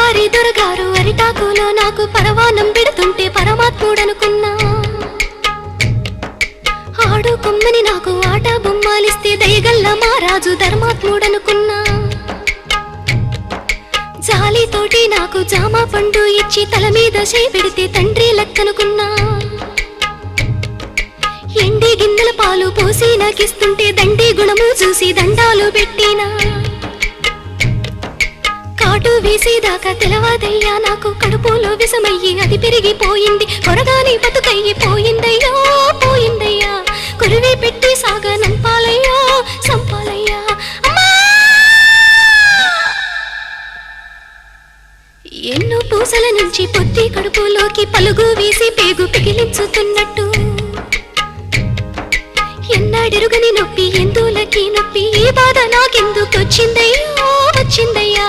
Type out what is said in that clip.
దొరగారి దొరగారు అరిటాకులో నాకు పరవానం పెడుతుంటే పరమాత్ముడనుకున్నా. ఆడు కొమ్మని నాకు ఆట బొమ్మాలిస్తే దయగల్ల మా రాజు ధర్మాత్ముడనుకున్నా. జాలితోటి నాకు జామ పండు ఇచ్చి తల మీద చేయి పెడితే తండ్రి లెక్కనుకున్నా. ఎండి గిన్నెల పాలు పోసి నాకిస్తుంటే దండి గుణము చూసి దండాలు పెట్టినా. కాటు వేసేదాకా తెలవాదయ్యా నాకు కడుపులో విషమయ్యి అది పెరిగిపోయింది. కొరగాని బతుకయ్యి పోయిందయ్యో పోయిందయ్యా. కొరివి పెట్టి సాగా నంపాలయ్యో సంపాలయ్యా. ఎన్నో పూసల నుంచి పొత్తి కడుపులోకి పలుగు వేసి పేగు పిగిలించుతున్నట్టు. ఎన్నాడెరుగని నొప్పి ఎందులకి నొప్పి ఈ బాధ నాకెందుకొచ్చిందయ్యో వచ్చిందయ్యా.